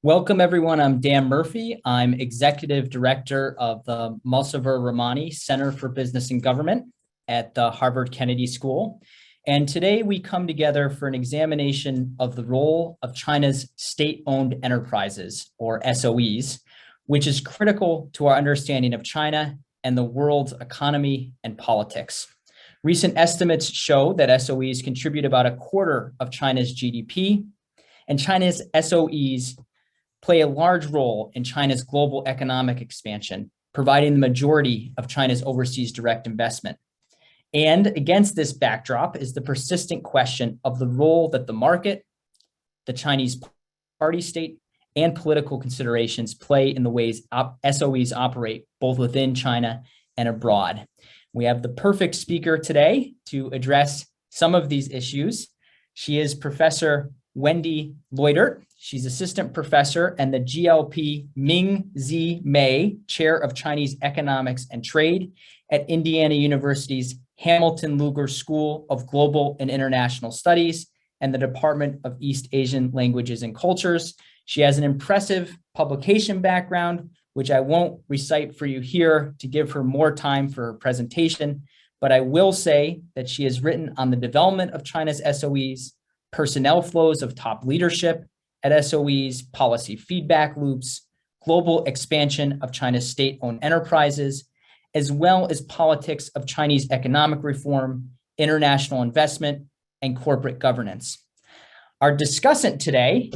Welcome, everyone. I'm Dan Murphy. I'm Executive Director of the Mulsaver Rahmani Center for Business and Government at the Harvard Kennedy School. And today we come together for an examination of the role of China's state-owned enterprises, or SOEs, which is critical to our understanding of China and the world's economy and politics. Recent estimates show that SOEs contribute about a quarter of China's GDP, and China's SOEs play a large role in China's global economic expansion, providing the majority of China's overseas direct investment. And against this backdrop is the persistent question of the role that the market, the Chinese party state, and political considerations play in the ways SOEs operate both within China and abroad. We have the perfect speaker today to address some of these issues. She is Professor Wendy Leutert. She's assistant professor and the GLP Ming-Zi Mei Chair of Chinese Economics and Trade at Indiana University's Hamilton Lugar School of Global and International Studies and the Department of East Asian Languages and Cultures. She has an impressive publication background, which I won't recite for you here to give her more time for her presentation, but I will say that she has written on the development of China's SOEs, personnel flows of top leadership at SOEs, policy feedback loops, global expansion of China's state-owned enterprises, as well as politics of Chinese economic reform, international investment, and corporate governance. Our discussant today,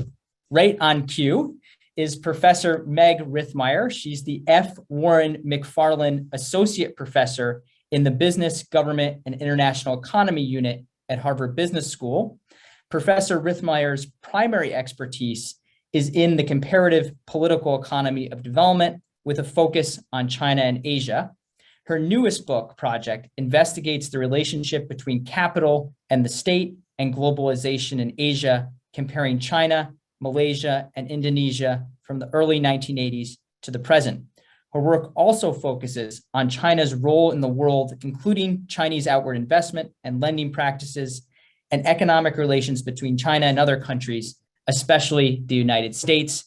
right on cue, is Professor Meg Rithmire. She's the F. Warren MacFarlan Associate Professor in the Business, Government, and International Economy Unit at Harvard Business School. Professor Rithmire's primary expertise is in the comparative political economy of development with a focus on China and Asia. Her newest book project investigates the relationship between capital and the state and globalization in Asia, comparing China, Malaysia, and Indonesia from the early 1980s to the present. Her work also focuses on China's role in the world, including Chinese outward investment and lending practices, and economic relations between China and other countries, especially the United States.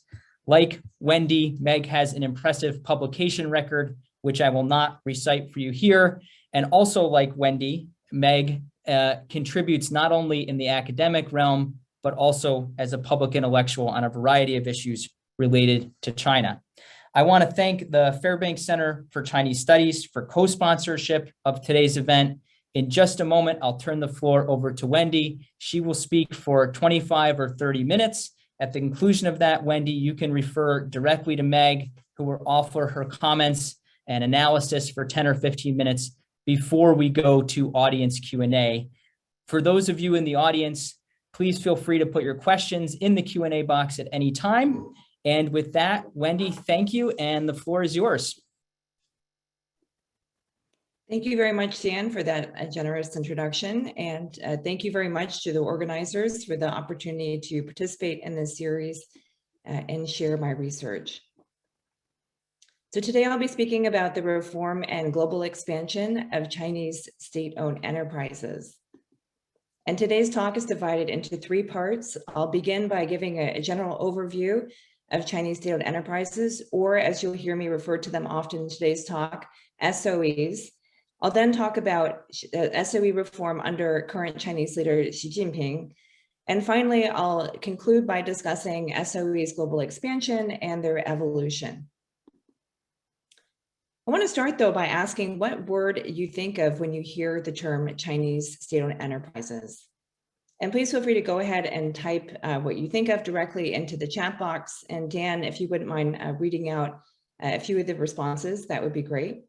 Like Wendy, Meg has an impressive publication record, which I will not recite for you here. And also like Wendy, Meg contributes not only in the academic realm, but also as a public intellectual on a variety of issues related to China. I want to thank the Fairbank Center for Chinese Studies for co-sponsorship of today's event. In just a moment, I'll turn the floor over to Wendy. She will speak for 25 or 30 minutes. At the conclusion of that, Wendy, you can refer directly to Meg, who will offer her comments and analysis for 10 or 15 minutes before we go to audience Q&A. For those of you in the audience, please feel free to put your questions in the Q&A box at any time. And with that, Wendy, thank you, and the floor is yours. Thank you very much, Dan, for that generous introduction. And thank you very much to the organizers for the opportunity to participate in this series and share my research. So today I'll be speaking about the reform and global expansion of Chinese state-owned enterprises. And today's talk is divided into three parts. I'll begin by giving a general overview of Chinese state-owned enterprises, or as you'll hear me refer to them often in today's talk, SOEs. I'll then talk about SOE reform under current Chinese leader Xi Jinping. And finally, I'll conclude by discussing SOE's global expansion and their evolution. I want to start, though, by asking what word you think of when you hear the term Chinese state-owned enterprises. And please feel free to go ahead and type what you think of directly into the chat box. And Dan, if you wouldn't mind reading out a few of the responses, that would be great.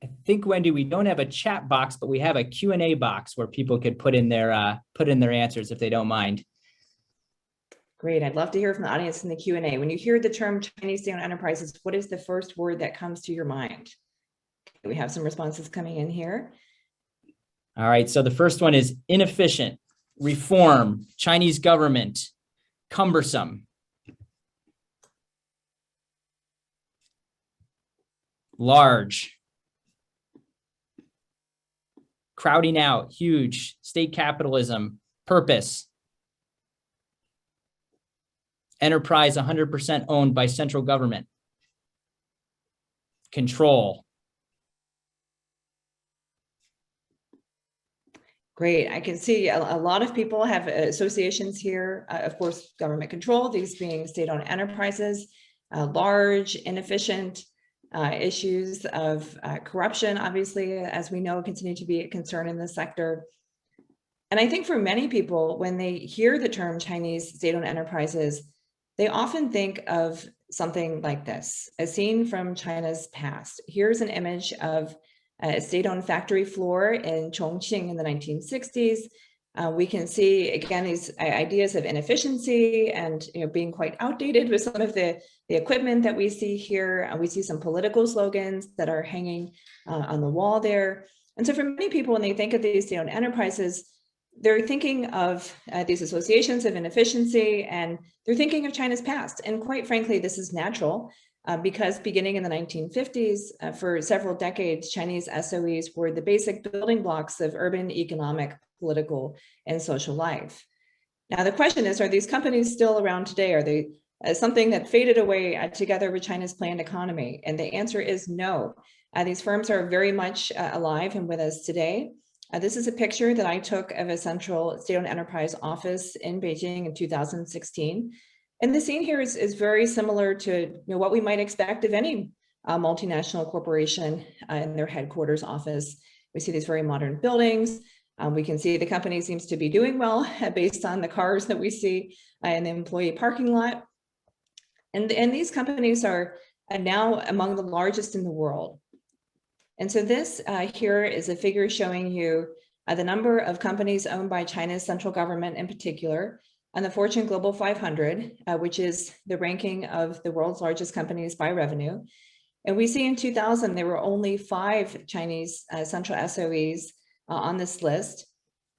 I think, Wendy, we don't have a chat box, but we have a Q&A box where people could put in their answers if they don't mind. Great. I'd love to hear from the audience in the Q&A. When you hear the term Chinese state-owned enterprises, what is the first word that comes to your mind? Okay, we have some responses coming in here. All right. So the first one is inefficient, reform, Chinese government, cumbersome. Large, crowding out, huge, state capitalism, purpose, enterprise 100% owned by central government, control. Great. I can see a lot of people have associations here. Of course, government control, these being state-owned enterprises, large, inefficient issues of corruption, obviously, as we know, continue to be a concern in the sector. And I think for many people, when they hear the term Chinese state-owned enterprises, they often think of something like this, a scene from China's past. Here's an image of a state-owned factory floor in Chongqing in the 1960s. We can see, again, these ideas of inefficiency and being quite outdated with some of the equipment that we see here. We see some political slogans that are hanging on the wall there. And so for many people, when they think of these state-owned enterprises, they're thinking of these associations of inefficiency, and they're thinking of China's past. And quite frankly, this is natural. Because beginning in the 1950s, for several decades, Chinese SOEs were the basic building blocks of urban economic, political, and social life. Now, the question is, are these companies still around today? Are they something that faded away together with China's planned economy? And the answer is no. These firms are very much alive and with us today. This is a picture that I took of a central state-owned enterprise office in Beijing in 2016. And the scene here is very similar to what we might expect of any multinational corporation in their headquarters office. We see these very modern buildings. We can see the company seems to be doing well based on the cars that we see in the employee parking lot. And these companies are now among the largest in the world. And so this here is a figure showing you the number of companies owned by China's central government in particular, on the Fortune Global 500, which is the ranking of the world's largest companies by revenue. And we see in 2000, there were only 5 Chinese central SOEs on this list.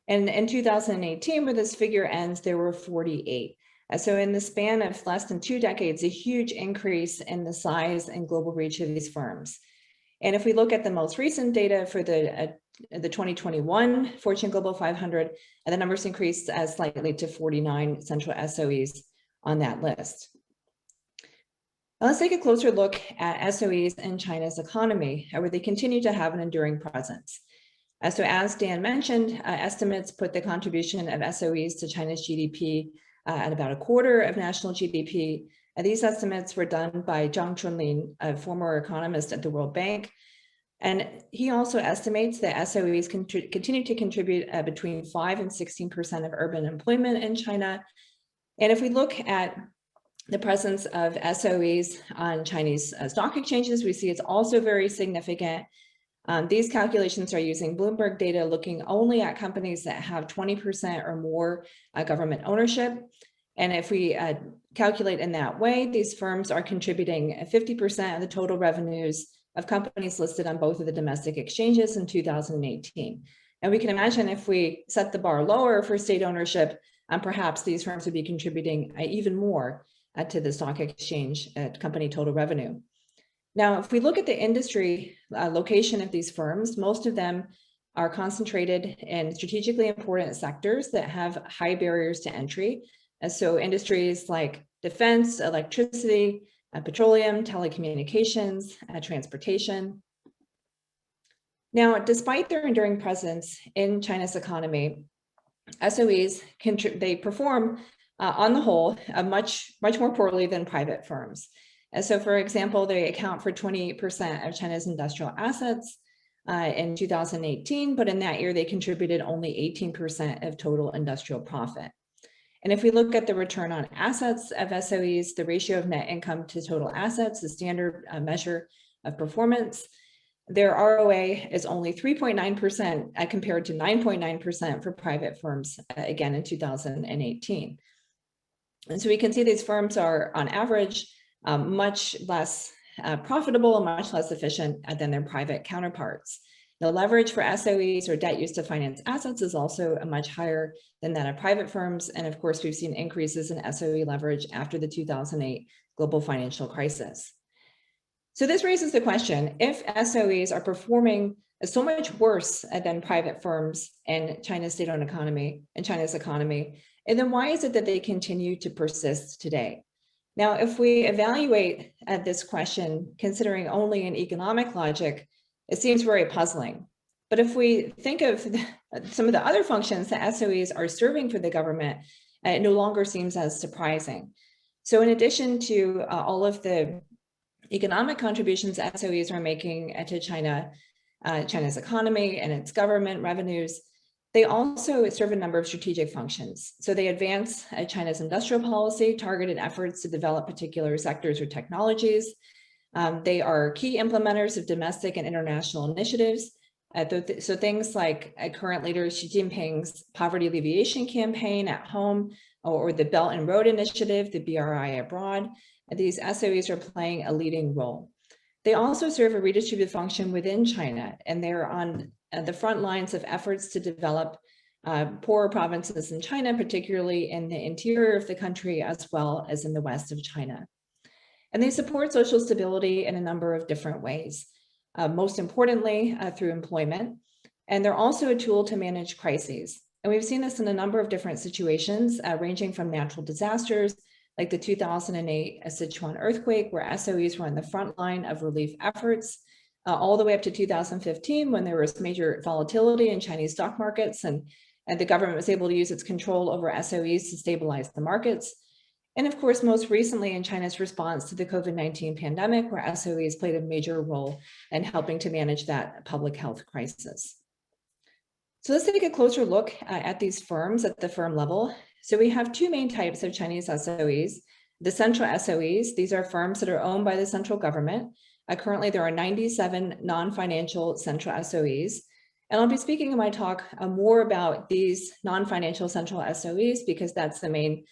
And in 2018, where this figure ends, there were 48. So in the span of less than 2 decades, a huge increase in the size and global reach of these firms. And if we look at the most recent data for the 2021 Fortune Global 500, the numbers increased slightly to 49 central SOEs on that list. Now let's take a closer look at SOEs in China's economy, where they continue to have an enduring presence. So as Dan mentioned, estimates put the contribution of SOEs to China's GDP at about a quarter of national GDP. These estimates were done by Zhang Chunlin, a former economist at the World Bank. And he also estimates that SOEs continue to contribute between 5 and 16% of urban employment in China. And if we look at the presence of SOEs on Chinese stock exchanges, we see it's also very significant. These calculations are using Bloomberg data, looking only at companies that have 20% or more government ownership. And if we calculate in that way, these firms are contributing 50% of the total revenues of companies listed on both of the domestic exchanges in 2018. And we can imagine if we set the bar lower for state ownership, perhaps these firms would be contributing even more to the stock exchange company total revenue. Now, if we look at the industry location of these firms, most of them are concentrated in strategically important sectors that have high barriers to entry. So industries like defense, electricity, petroleum, telecommunications, transportation. Now, despite their enduring presence in China's economy, SOEs, they perform on the whole much more poorly than private firms. And so, for example, they account for 28% of China's industrial assets in 2018, but in that year, they contributed only 18% of total industrial profit. And if we look at the return on assets of SOEs, the ratio of net income to total assets, the standard measure of performance, their ROA is only 3.9% compared to 9.9% for private firms, again in 2018. And so we can see these firms are on average much less profitable and much less efficient than their private counterparts. The leverage for SOEs or debt used to finance assets is also much higher than that of private firms. And of course, we've seen increases in SOE leverage after the 2008 global financial crisis. So this raises the question, if SOEs are performing so much worse than private firms and China's state-owned economy and China's economy? And then why is it that they continue to persist today? Now, if we evaluate this question, considering only an economic logic, it seems very puzzling. But if we think of some of the other functions that SOEs are serving for the government, it no longer seems as surprising. So in addition to all of the economic contributions SOEs are making to China, China's economy and its government revenues, they also serve a number of strategic functions. So they advance China's industrial policy, targeted efforts to develop particular sectors or technologies. They are key implementers of domestic and international initiatives. So things like current leader Xi Jinping's poverty alleviation campaign at home, or the Belt and Road Initiative, the BRI abroad, these SOEs are playing a leading role. They also serve a redistributive function within China, and they're on the front lines of efforts to develop poorer provinces in China, particularly in the interior of the country, as well as in the west of China. And they support social stability in a number of different ways, most importantly through employment. And they're also a tool to manage crises. And we've seen this in a number of different situations, ranging from natural disasters, like the 2008 Sichuan earthquake, where SOEs were on the front line of relief efforts, all the way up to 2015, when there was major volatility in Chinese stock markets, and the government was able to use its control over SOEs to stabilize the markets. And of course, most recently in China's response to the COVID-19 pandemic, where SOEs played a major role in helping to manage that public health crisis. So let's take a closer look at these firms at the firm level. So we have two main types of Chinese SOEs. The central SOEs, these are firms that are owned by the central government. Currently, there are 97 non-financial central SOEs. And I'll be speaking in my talk more about these non-financial central SOEs because that's the main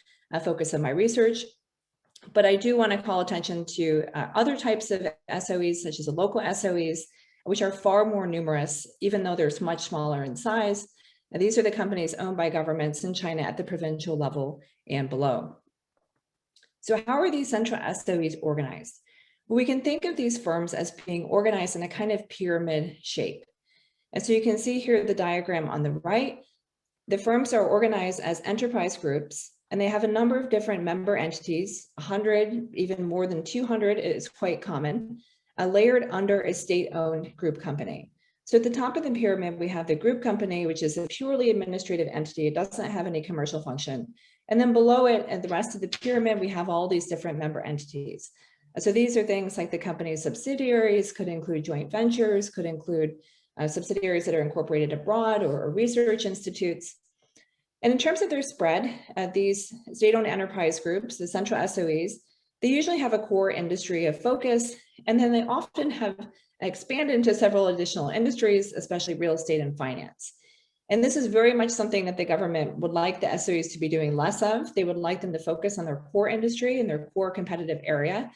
focus of my research. But I do want to call attention to other types of SOEs, such as the local SOEs, which are far more numerous, even though they're much smaller in size. And these are the companies owned by governments in China at the provincial level and below. So how are these central SOEs organized? Well, we can think of these firms as being organized in a kind of pyramid shape. And so you can see here the diagram on the right. The firms are organized as enterprise groups, and they have a number of different member entities, 100, even more than 200 is quite common, layered under a state-owned group company. So at the top of the pyramid, we have the group company, which is a purely administrative entity. It doesn't have any commercial function. And then below it, and the rest of the pyramid, we have all these different member entities. So these are things like the company's subsidiaries, could include joint ventures, could include subsidiaries that are incorporated abroad or research institutes. And in terms of their spread, these state-owned enterprise groups, the central SOEs, they usually have a core industry of focus, and then they often have expanded into several additional industries, especially real estate and finance. And this is very much something that the government would like the SOEs to be doing less of. They would like them to focus on their core industry and their core competitive area.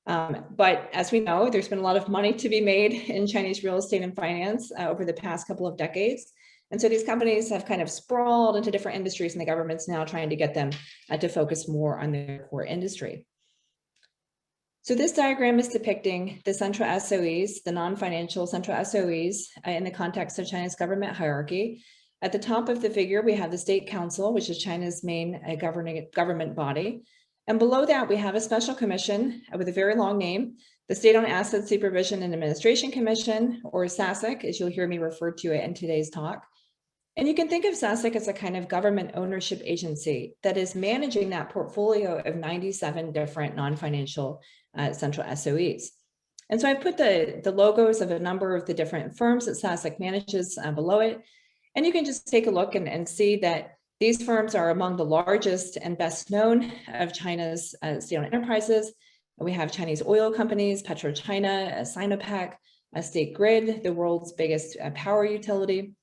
But as we know, there's been a lot of money to be made in Chinese real estate and finance over the past couple of decades. And so these companies have kind of sprawled into different industries, and the government's now trying to get them to focus more on their core industry. So this diagram is depicting the central SOEs, the non-financial central SOEs in the context of China's government hierarchy. At the top of the figure, we have the State Council, which is China's main government body. And below that, we have a special commission with a very long name, the State-Owned Asset Supervision and Administration Commission, or SASAC, as you'll hear me refer to it in today's talk. And you can think of SASAC as a kind of government ownership agency that is managing that portfolio of 97 different non-financial central SOEs. And so I've put the logos of a number of the different firms that SASAC manages below it. And you can just take a look and see that these firms are among the largest and best known of China's state-owned enterprises. We have Chinese oil companies, PetroChina, Sinopec, State Grid, the world's biggest power utility.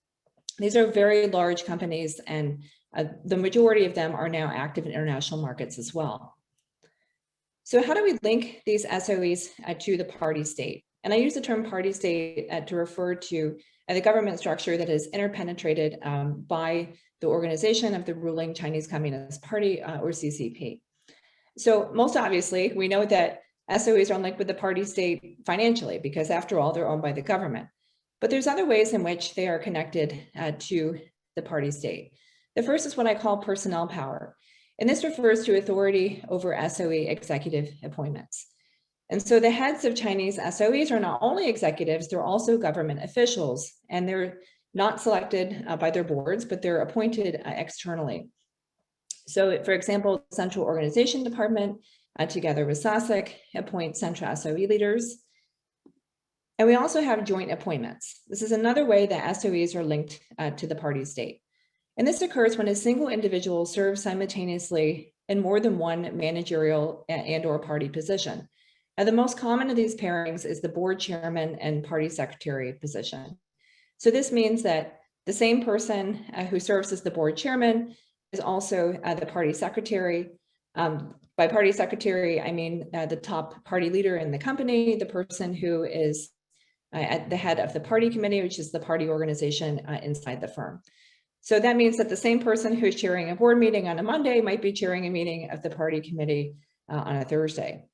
These are very large companies, and the majority of them are now active in international markets as well. So how do we link these SOEs to the party state? And I use the term party state to refer to the government structure that is interpenetrated by the organization of the ruling Chinese Communist Party, or CCP. So most obviously, we know that SOEs are linked with the party state financially, because after all, they're owned by the government. But there's other ways in which they are connected to the party state. The first is what I call personnel power. And this refers to authority over SOE executive appointments. And so the heads of Chinese SOEs are not only executives, they're also government officials, and they're not selected by their boards, but they're appointed externally. So for example, the Central Organization Department, together with SASC, appoints central SOE leaders. And we also have joint appointments. This is another way that SOEs are linked to the party state. And this occurs when a single individual serves simultaneously in more than one managerial and/or party position. Now, the most common of these pairings is the board chairman and party secretary position. So this means that the same person who serves as the board chairman is also the party secretary. By party secretary, I mean the top party leader in the company, the person who is at the head of the party committee, which is the party organization inside the firm. So that means that the same person who's chairing a board meeting on a Monday might be chairing a meeting of the party committee on a Thursday.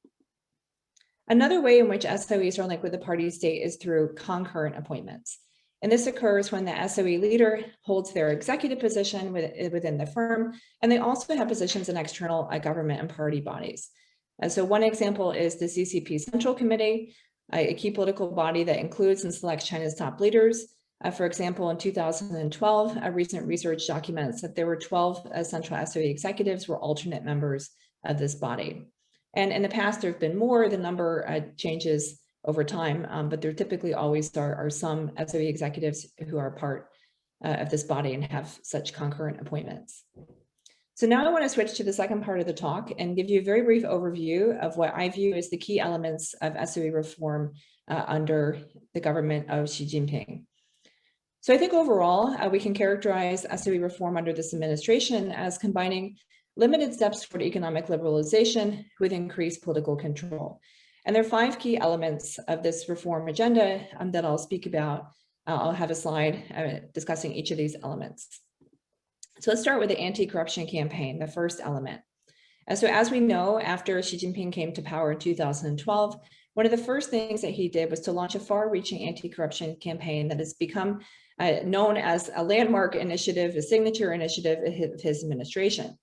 Another way in which SOEs are linked with the party state is through concurrent appointments. And this occurs when the SOE leader holds their executive position within the firm, and they also have positions in external government and party bodies. So one example is the CCP Central Committee, a key political body that includes and selects China's top leaders. For example, in 2012, a recent research documents that there were 12 central SOE executives were alternate members of this body. And in the past, there have been more. The number changes over time, but there typically always are some SOE executives who are part of this body and have such concurrent appointments. So now I want to switch to the second part of the talk and give you a very brief overview of what I view as the key elements of SOE reform under the government of Xi Jinping. So I think overall, we can characterize SOE reform under this administration as combining limited steps toward economic liberalization with increased political control. And there are 5 key elements of this reform agenda that I'll speak about. I'll have a slide discussing each of these elements. So let's start with the anti-corruption campaign, the first element. So as we know, after Xi Jinping came to power in 2012, one of the first things that he did was to launch a far-reaching anti-corruption campaign that has become known as a landmark initiative, a signature initiative of his administration.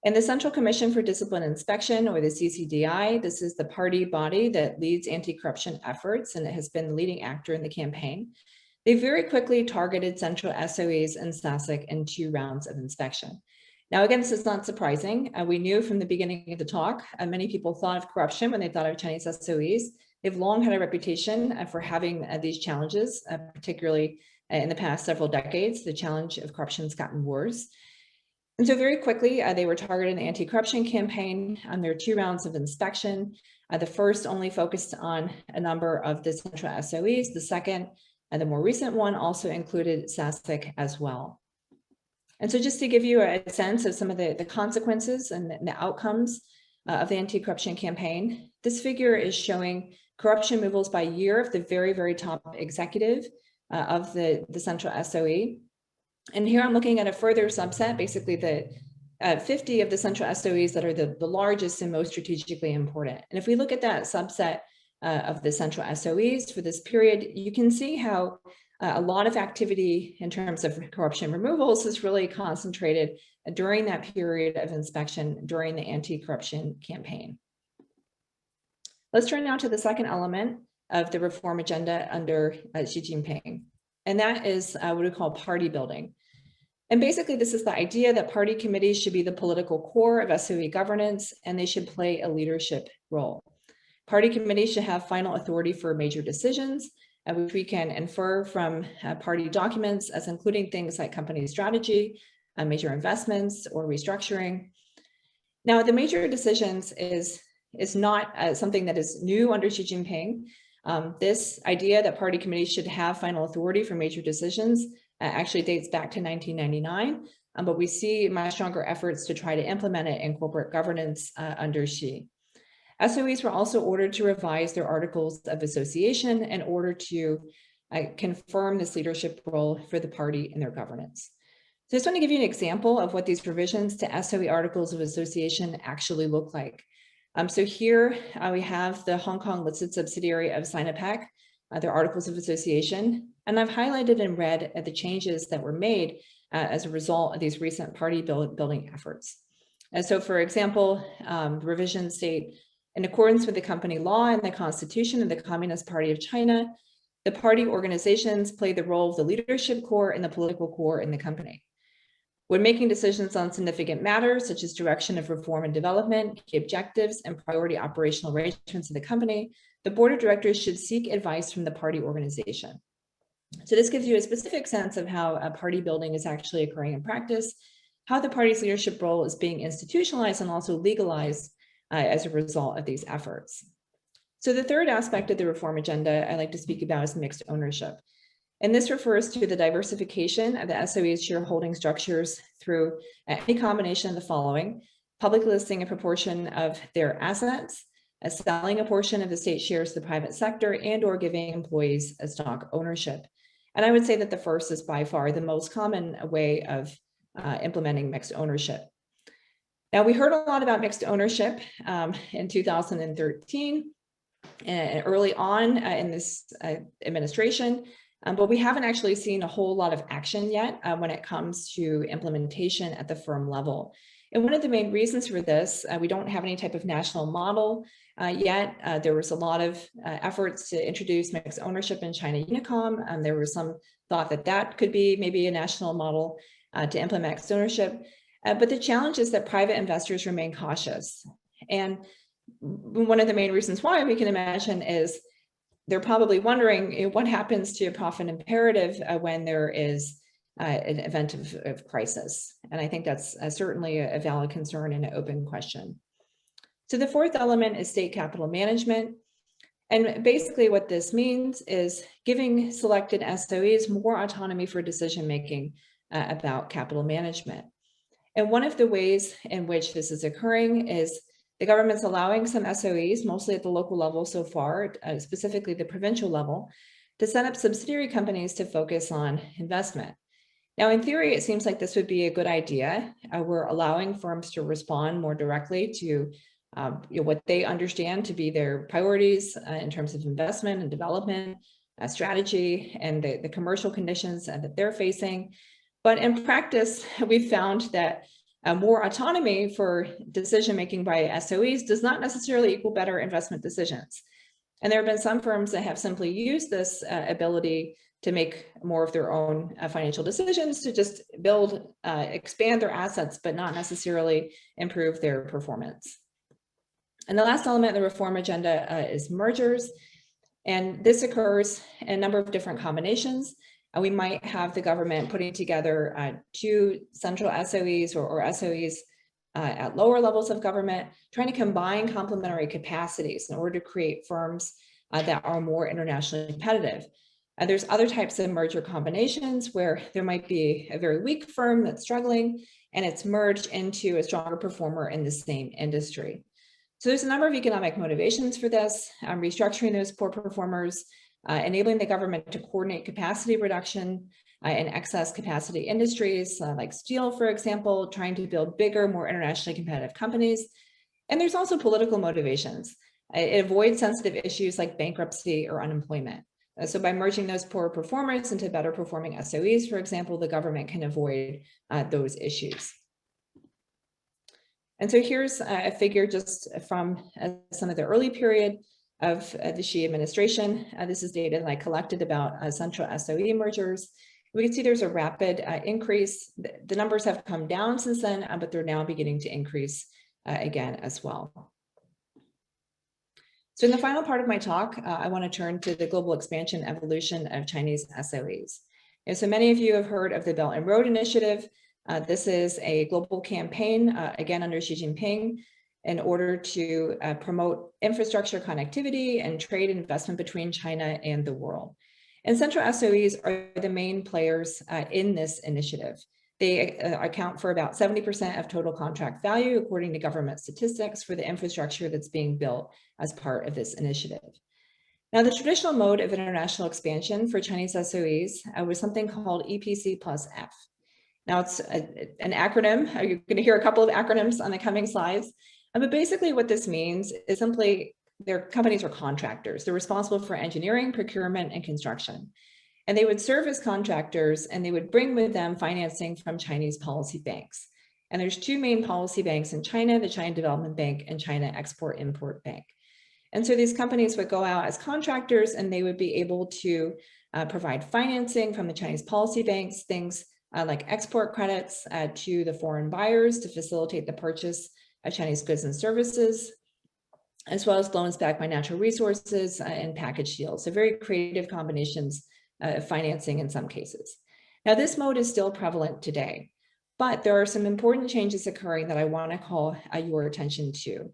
And the Central Commission for Discipline Inspection, or the CCDI, this is the party body that leads anti-corruption efforts, and it has been the leading actor in the campaign. They very quickly targeted central SOEs and SASC in 2 rounds of inspection. Now, again, this is not surprising. We knew from the beginning of the talk, many people thought of corruption when they thought of Chinese SOEs. They've long had a reputation for having these challenges, particularly in the past several decades. The challenge of corruption has gotten worse. And so very quickly, they were targeted in the anti-corruption campaign. There are 2 rounds of inspection. The first only focused on a number of the central SOEs. The second, the more recent one, also included SASC as well. And so just to give you a sense of some of the consequences and the outcomes of the anti-corruption campaign, this figure is showing corruption removals by year of the very, very top executive of the central SOE. And here I'm looking at a further subset, basically the 50 of the central SOEs that are the largest and most strategically important. And if we look at that subset of the central SOEs for this period, you can see how a lot of activity in terms of corruption removals is really concentrated during that period of inspection during the anti-corruption campaign. Let's turn now to the second element of the reform agenda under Xi Jinping, and that is what we call party building. And basically, this is the idea that party committees should be the political core of SOE governance, and they should play a leadership role. Party committees should have final authority for major decisions, which we can infer from party documents as including things like company strategy, major investments, or restructuring. Now, the major decisions is not something that is new under Xi Jinping. This idea that party committees should have final authority for major decisions actually dates back to 1999, but we see much stronger efforts to try to implement it in corporate governance under Xi. SOEs were also ordered to revise their articles of association in order to confirm this leadership role for the party in their governance. So I just want to give you an example of what these revisions to SOE articles of association actually look like. So here we have the Hong Kong listed subsidiary of Sinopec, their articles of association. And I've highlighted in red the changes that were made as a result of these recent party building efforts. And so, for example, the revisions state, in accordance with the company law and the Constitution of the Communist Party of China, the party organizations play the role of the leadership core and the political core in the company. When making decisions on significant matters, such as direction of reform and development, key objectives, and priority operational arrangements of the company, the board of directors should seek advice from the party organization. So this gives you a specific sense of how party building is actually occurring in practice, how the party's leadership role is being institutionalized and also legalized as a result of these efforts. So the third aspect of the reform agenda I'd like to speak about is mixed ownership. And this refers to the diversification of the SOE's shareholding structures through any combination of the following: public listing a proportion of their assets, selling a portion of the state shares to the private sector, and or giving employees a stock ownership. And I would say that the first is by far the most common way of implementing mixed ownership. Now, we heard a lot about mixed ownership in 2013 and early on in this administration, but we haven't actually seen a whole lot of action yet when it comes to implementation at the firm level. And one of the main reasons for this, we don't have any type of national model yet. There was a lot of efforts to introduce mixed ownership in China Unicom, and there was some thought that that could be maybe a national model to implement mixed ownership. But the challenge is that private investors remain cautious. And one of the main reasons why, we can imagine, is they're probably wondering what happens to a profit imperative when there is an event of crisis. And I think that's certainly a valid concern and an open question. So the fourth element is state capital management. And basically what this means is giving selected SOEs more autonomy for decision-making about capital management. And one of the ways in which this is occurring is the government's allowing some SOEs, mostly at the local level so far, specifically the provincial level, to set up subsidiary companies to focus on investment. Now, in theory, it seems like this would be a good idea. We're allowing firms to respond more directly to what they understand to be their priorities in terms of investment and development, strategy, and the commercial conditions that they're facing. But in practice, we've found that more autonomy for decision-making by SOEs does not necessarily equal better investment decisions. And there have been some firms that have simply used this ability to make more of their own financial decisions, to just build, expand their assets, but not necessarily improve their performance. And the last element of the reform agenda is mergers. And this occurs in a number of different combinations. We might have the government putting together two central SOEs or SOEs at lower levels of government, trying to combine complementary capacities in order to create firms that are more internationally competitive. There's other types of merger combinations where there might be a very weak firm that's struggling and it's merged into a stronger performer in the same industry. So there's a number of economic motivations for this, restructuring those poor performers, enabling the government to coordinate capacity reduction in excess capacity industries like steel, for example, trying to build bigger, more internationally competitive companies. And there's also political motivations. It avoids sensitive issues like bankruptcy or unemployment. So by merging those poor performers into better performing SOEs, for example, the government can avoid those issues. And so here's a figure just from some of the early period of the Xi administration. This is data that I collected about central SOE mergers. We can see there's a rapid increase. The numbers have come down since then, but they're now beginning to increase again as well. So in the final part of my talk, I want to turn to the global expansion evolution of Chinese SOEs. And so many of you have heard of the Belt and Road Initiative. This is a global campaign, again under Xi Jinping, in order to promote infrastructure connectivity and trade and investment between China and the world. And central SOEs are the main players in this initiative. They account for about 70% of total contract value, according to government statistics, for the infrastructure that's being built as part of this initiative. Now, the traditional mode of international expansion for Chinese SOEs was something called EPC plus F. Now, it's an acronym. You're going to hear a couple of acronyms on the coming slides. But basically what this means is simply their companies were contractors. They're responsible for engineering, procurement, and construction. And they would serve as contractors, and they would bring with them financing from Chinese policy banks. And there's two main policy banks in China, the China Development Bank and China Export-Import Bank. And so these companies would go out as contractors, and they would be able to provide financing from the Chinese policy banks, things like export credits to the foreign buyers to facilitate the purchase of Chinese goods and services, as well as loans backed by natural resources and package deals. So very creative combinations of financing in some cases. Now, this mode is still prevalent today, but there are some important changes occurring that I want to call your attention to.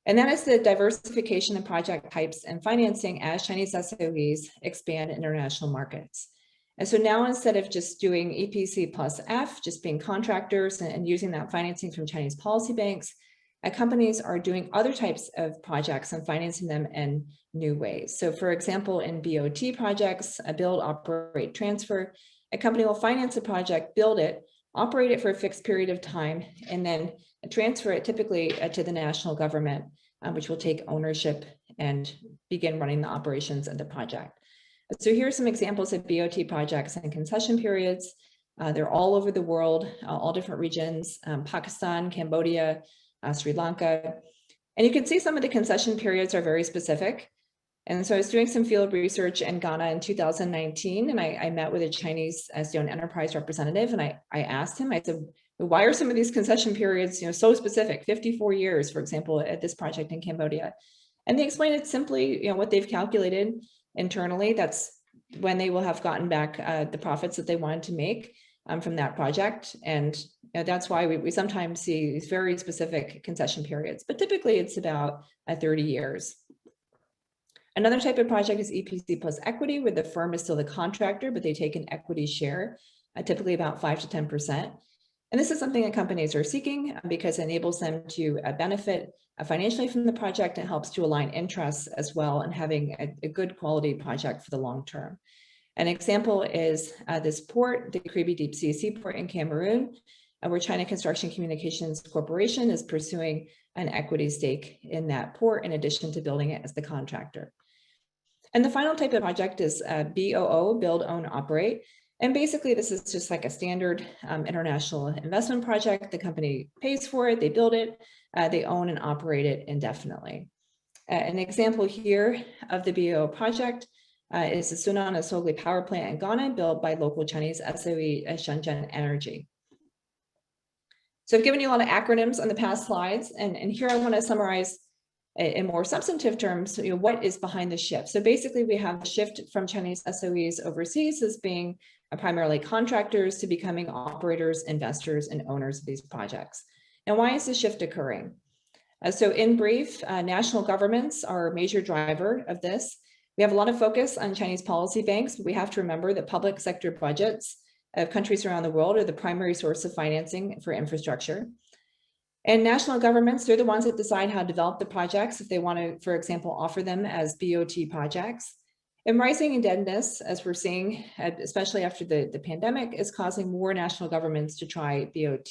And that is the diversification of project types and financing as Chinese SOEs expand international markets. And so now, instead of just doing EPC plus F, just being contractors and using that financing from Chinese policy banks, companies are doing other types of projects and financing them in new ways. So for example, in BOT projects, a build, operate, transfer, a company will finance a project, build it, operate it for a fixed period of time, and then transfer it typically to the national government, which will take ownership and begin running the operations of the project. So here are some examples of BOT projects and concession periods. They're all over the world, all different regions, Pakistan, Cambodia, Sri Lanka. And you can see some of the concession periods are very specific. And so I was doing some field research in Ghana in 2019, and I met with a Chinese SDO enterprise representative, and I asked him, I said, why are some of these concession periods, so specific, 54 years, for example, at this project in Cambodia? And they explained it simply, what they've calculated internally, that's when they will have gotten back the profits that they wanted to make from that project. And that's why we sometimes see these very specific concession periods, but typically it's about 30 years. Another type of project is EPC plus equity, where the firm is still the contractor, but they take an equity share, typically about 5 to 10%. And this is something that companies are seeking because it enables them to benefit financially from the project and helps to align interests as well and having a good quality project for the long term. An example is this port, the Kribi Deep Sea Seaport in Cameroon, where China Construction Communications Corporation is pursuing an equity stake in that port in addition to building it as the contractor. And the final type of project is BOO, build, own, operate. And basically this is just like a standard international investment project. The company pays for it, they build it, they own and operate it indefinitely. An example here of the BOO project is the Sunan Asogli power plant in Ghana, built by local Chinese SOE Shenzhen Energy. So I've given you a lot of acronyms on the past slides, and here I want to summarize in more substantive terms, what is behind the shift. So basically we have the shift from Chinese SOEs overseas as being primarily contractors to becoming operators, investors, and owners of these projects. And why is this shift occurring? So in brief, national governments are a major driver of this. We have a lot of focus on Chinese policy banks, but we have to remember that public sector budgets of countries around the world are the primary source of financing for infrastructure. And national governments, they're the ones that decide how to develop the projects if they want to, for example, offer them as BOT projects. And rising indebtedness, as we're seeing, especially after the pandemic, is causing more national governments to try BOT.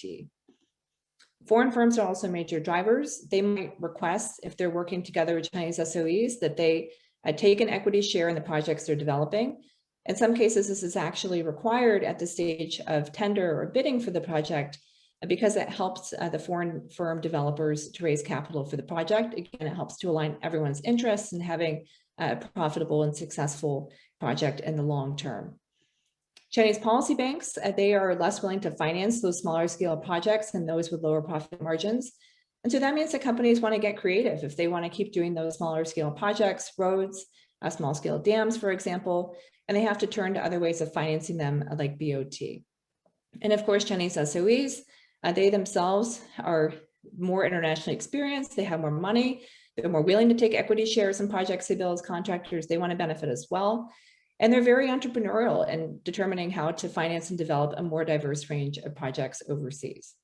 Foreign firms are also major drivers. They might request, if they're working together with Chinese SOEs, that they take an equity share in the projects they're developing. In some cases, this is actually required at the stage of tender or bidding for the project because it helps the foreign firm developers to raise capital for the project. Again, it helps to align everyone's interests in having a profitable and successful project in the long term. Chinese policy banks, they are less willing to finance those smaller scale projects and those with lower profit margins. And so that means that companies want to get creative if they want to keep doing those smaller scale projects, roads, small scale dams, for example, and they have to turn to other ways of financing them like BOT. And of course, Chinese SOEs, they themselves are more internationally experienced, they have more money, they're more willing to take equity shares in projects they build as contractors, they want to benefit as well. And they're very entrepreneurial in determining how to finance and develop a more diverse range of projects overseas.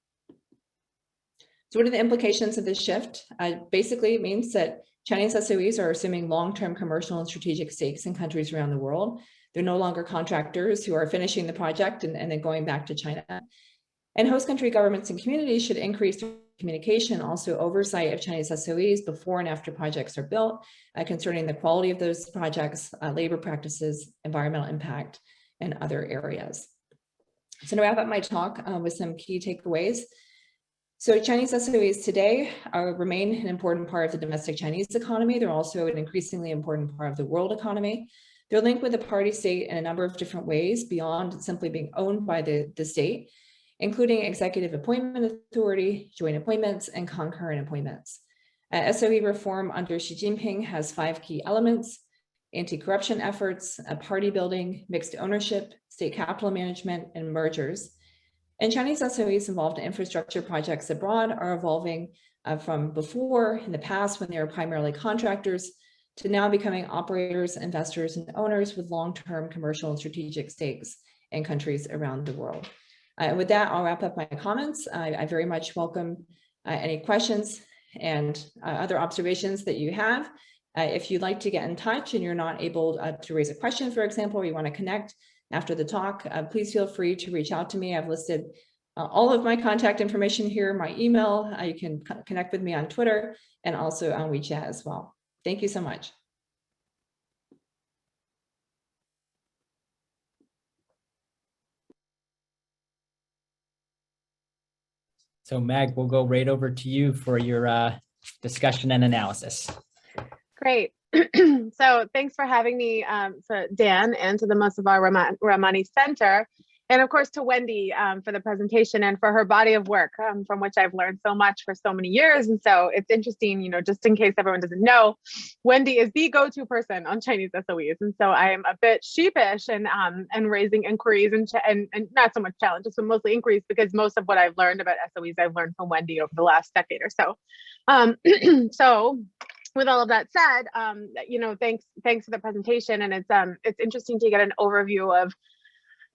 So what are the implications of this shift? Basically, it means that Chinese SOEs are assuming long-term commercial and strategic stakes in countries around the world. They're no longer contractors who are finishing the project and then going back to China. And host country governments and communities should increase communication, also oversight of Chinese SOEs before and after projects are built, concerning the quality of those projects, labor practices, environmental impact, and other areas. So to wrap up my talk with some key takeaways. So Chinese SOEs today remain an important part of the domestic Chinese economy. They're also an increasingly important part of the world economy. They're linked with the party state in a number of different ways beyond simply being owned by the state, including executive appointment authority, joint appointments, and concurrent appointments. SOE reform under Xi Jinping has 5 key elements: anti-corruption efforts, party building, mixed ownership, state capital management, and mergers. And Chinese SOEs involved in infrastructure projects abroad are evolving from before, in the past, when they were primarily contractors, to now becoming operators, investors, and owners with long-term commercial and strategic stakes in countries around the world. With that, I'll wrap up my comments. I very much welcome any questions and other observations that you have. If you'd like to get in touch and you're not able to raise a question, for example, or you want to connect after the talk, please feel free to reach out to me. I've listed all of my contact information here, my email. You can connect with me on Twitter and also on WeChat as well. Thank you so much. So Mag, we'll go right over to you for your discussion and analysis. Great. So thanks for having me, for Dan, and to the Mossavar Rahmani Center, and of course to Wendy for the presentation and for her body of work, from which I've learned so much for so many years. And so it's interesting, you know, just in case everyone doesn't know, Wendy is the go-to person on Chinese SOEs. And so I am a bit sheepish and raising inquiries and not so much challenges, but mostly inquiries, because most of what I've learned about SOEs I've learned from Wendy over the last decade or so. So with all of that said, you know, thanks for the presentation, and it's interesting to get an overview of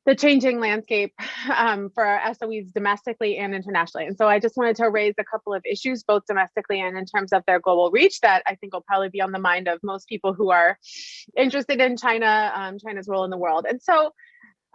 the changing landscape for our SOEs domestically and internationally. And so I just wanted to raise a couple of issues, both domestically and in terms of their global reach, that I think will probably be on the mind of most people who are interested in China, China's role in the world. And so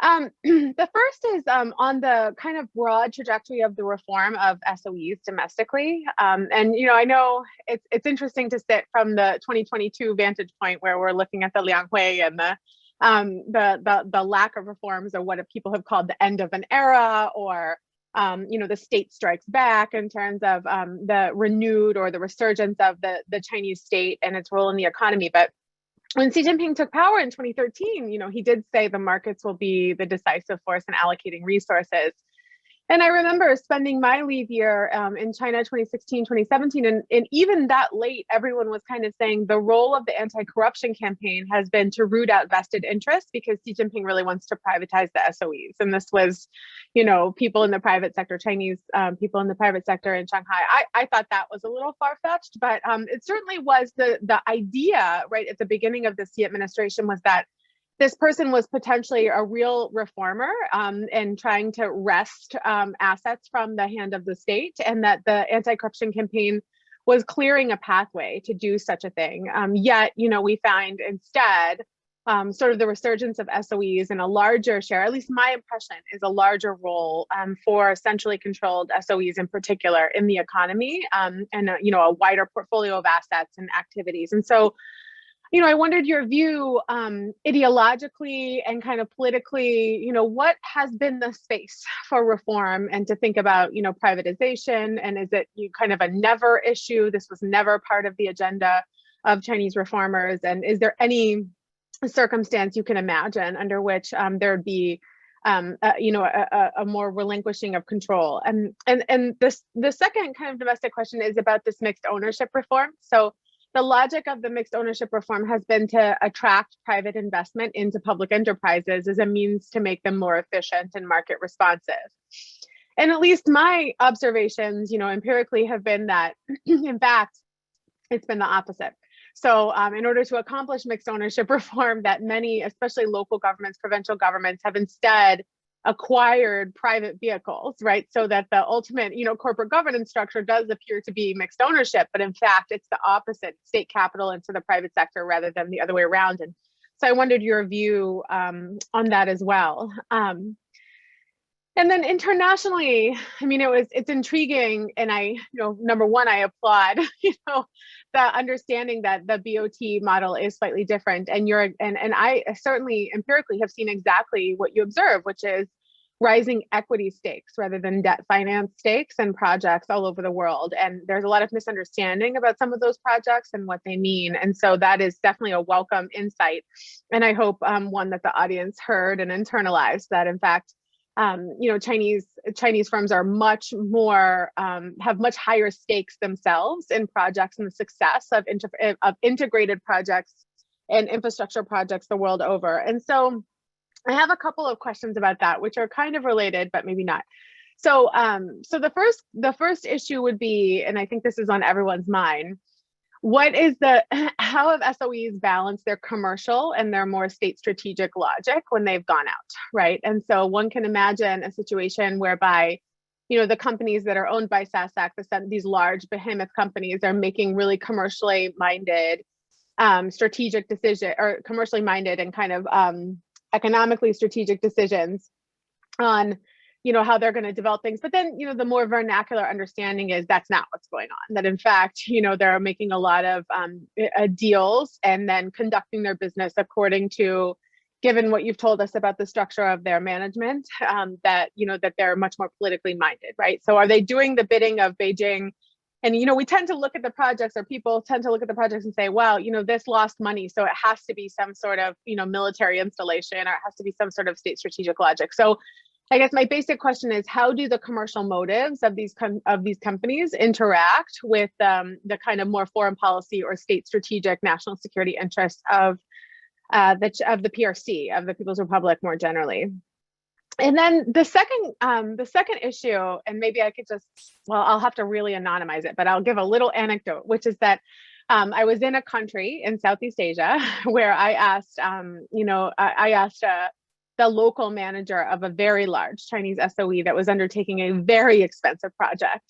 the first is on the kind of broad trajectory of the reform of SOEs domestically. And, you know, I know it's interesting to sit from the 2022 vantage point where we're looking at the Liang Hui and the lack of reforms, or what people have called the end of an era, or you know, the state strikes back in terms of the renewed or the resurgence of the Chinese state and its role in the economy. But when Xi Jinping took power in 2013, you know, he did say the markets will be the decisive force in allocating resources. And I remember spending my leave year in China, 2016, 2017, and even that late, everyone was kind of saying the role of the anti-corruption campaign has been to root out vested interests, because Xi Jinping really wants to privatize the SOEs. And this was, you know, people in the private sector, Chinese people in the private sector in Shanghai. I thought that was a little far-fetched, but it certainly was the idea right at the beginning of the Xi administration, was that this person was potentially a real reformer and trying to wrest assets from the hand of the state, and that the anti-corruption campaign was clearing a pathway to do such a thing. Yet, you know, we find instead sort of the resurgence of SOEs and a larger share, at least my impression, is a larger role for centrally controlled SOEs in particular in the economy, and you know, a wider portfolio of assets and activities. And so, you know, I wondered your view ideologically and kind of politically, you know, what has been the space for reform, and to think about, you know, privatization, and is it kind of a never issue? This was never part of the agenda of Chinese reformers. And is there any circumstance you can imagine under which there'd be you know, a more relinquishing of control? And the second kind of domestic question is about this mixed ownership reform. So the logic of the mixed ownership reform has been to attract private investment into public enterprises as a means to make them more efficient and market responsive. And at least my observations, you know, empirically have been that, in fact, it's been the opposite. So in order to accomplish mixed ownership reform, that many, especially local governments, provincial governments, have instead acquired private vehicles, right? So that the ultimate, you know, corporate governance structure does appear to be mixed ownership, but in fact, it's the opposite: state capital into the private sector rather than the other way around. And so I wondered your view on that as well. And then internationally, I mean, it's intriguing, and number one, I applaud, the understanding that the BOT model is slightly different, and I certainly empirically have seen exactly what you observe, which is rising equity stakes rather than debt finance stakes and projects all over the world. And there's a lot of misunderstanding about some of those projects and what they mean. And so that is definitely a welcome insight. And I hope one that the audience heard and internalized, that in fact, Chinese firms are much more, have much higher stakes themselves in projects and the success of integrated projects and infrastructure projects the world over. And so I have a couple of questions about that, which are kind of related, but maybe not. So, so the first issue would be, and I think this is on everyone's mind, how have SOEs balanced their commercial and their more state strategic logic when they've gone out, right? And so one can imagine a situation whereby, the companies that are owned by SASAC, these large behemoth companies, are making really commercially minded, strategic decision, or commercially minded and kind of economically strategic decisions on how they're going to develop things. But then the more vernacular understanding is that's not what's going on, that in fact they're making a lot of deals and then conducting their business according to, given what you've told us about the structure of their management, that they're much more politically minded, right? So are they doing the bidding of Beijing? And, we tend to look at the projects, or people tend to look at the projects and say, well, this lost money, so it has to be some sort of, military installation, or it has to be some sort of state strategic logic. So I guess my basic question is, how do the commercial motives of these companies interact with the kind of more foreign policy or state strategic national security interests of the PRC, of the People's Republic more generally? And then the second issue, and maybe I could I'll have to really anonymize it, but I'll give a little anecdote, which is that I was in a country in Southeast Asia where I asked, the local manager of a very large Chinese SOE that was undertaking a very expensive project,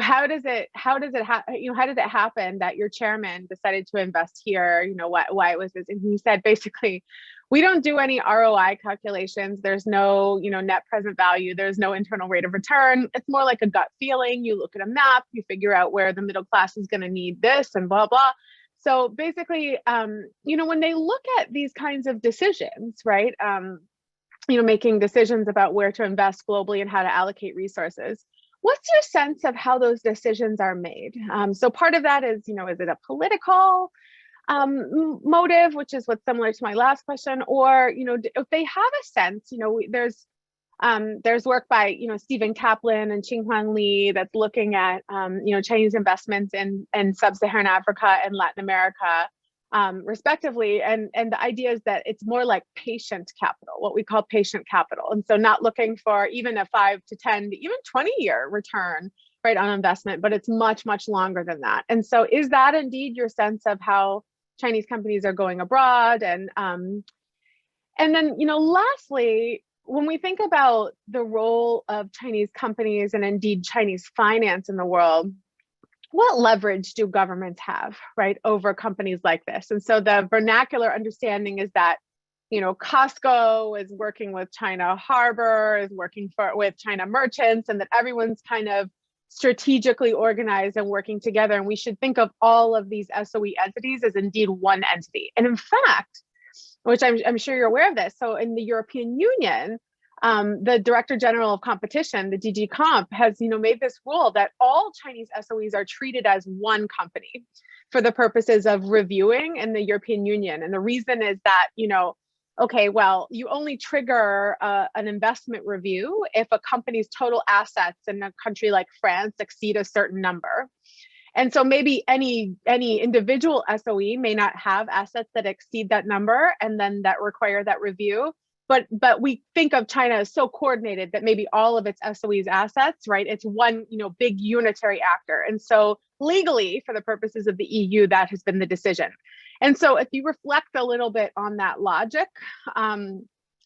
how did it happen that your chairman decided to invest here? Why it was this? And he said, basically, we don't do any ROI calculations. There's no, net present value. There's no internal rate of return. It's more like a gut feeling. You look at a map, you figure out where the middle class is going to need this and blah, blah. So basically, when they look at these kinds of decisions, right, making decisions about where to invest globally and how to allocate resources, what's your sense of how those decisions are made? So part of that is, is it a political motive, which is what's similar to my last question, or, if they have a sense, there's work by, Stephen Kaplan and Qinghwan Li that's looking at, Chinese investments in sub-Saharan Africa and Latin America, respectively. And the idea is that it's more like patient capital, what we call patient capital. And so not looking for even a 5 to 10, even 20-year return, right, on investment, but it's much, much longer than that. And so is that indeed your sense of how Chinese companies are going abroad? And then, lastly, when we think about the role of Chinese companies and indeed Chinese finance in the world, what leverage do governments have, right, over companies like this? And so the vernacular understanding is that, Costco is working with China Harbor, is working with China merchants, and that everyone's kind of strategically organized and working together. And we should think of all of these SOE entities as indeed one entity. And in fact, which I'm sure you're aware of this, so in the European Union, the Director General of Competition, the DG Comp, has made this rule that all Chinese SOEs are treated as one company for the purposes of reviewing in the European Union. And the reason is that, okay, well, you only trigger an investment review if a company's total assets in a country like France exceed a certain number. And so maybe any individual SOE may not have assets that exceed that number and then that require that review. But we think of China as so coordinated that maybe all of its SOE's assets, right? It's one, big unitary actor. And so legally, for the purposes of the EU, that has been the decision. And so if you reflect a little bit on that logic,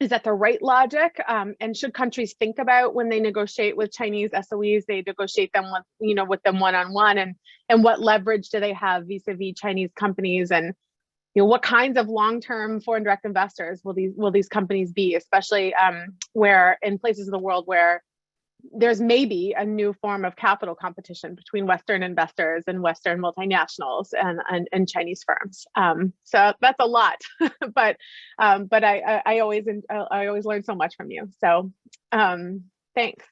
is that the right logic? And should countries think about when they negotiate with Chinese SOEs, they negotiate them with them one-on-one, and what leverage do they have vis-a-vis Chinese companies? And what kinds of long-term foreign direct investors will these companies be, especially where in places of the world where there's maybe a new form of capital competition between Western investors and Western multinationals and Chinese firms. So that's a lot, but I always learn so much from you. So thanks.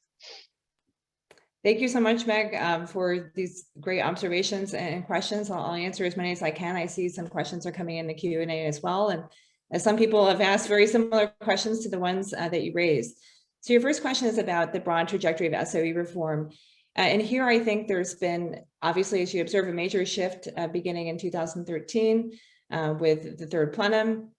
Thank you so much, Meg, for these great observations and questions. I'll answer as many as I can. I see some questions are coming in the Q&A as well. And as some people have asked very similar questions to the ones that you raised. So your first question is about the broad trajectory of SOE reform. And here I think there's been, obviously, as you observe, a major shift beginning in 2013 with the third plenum.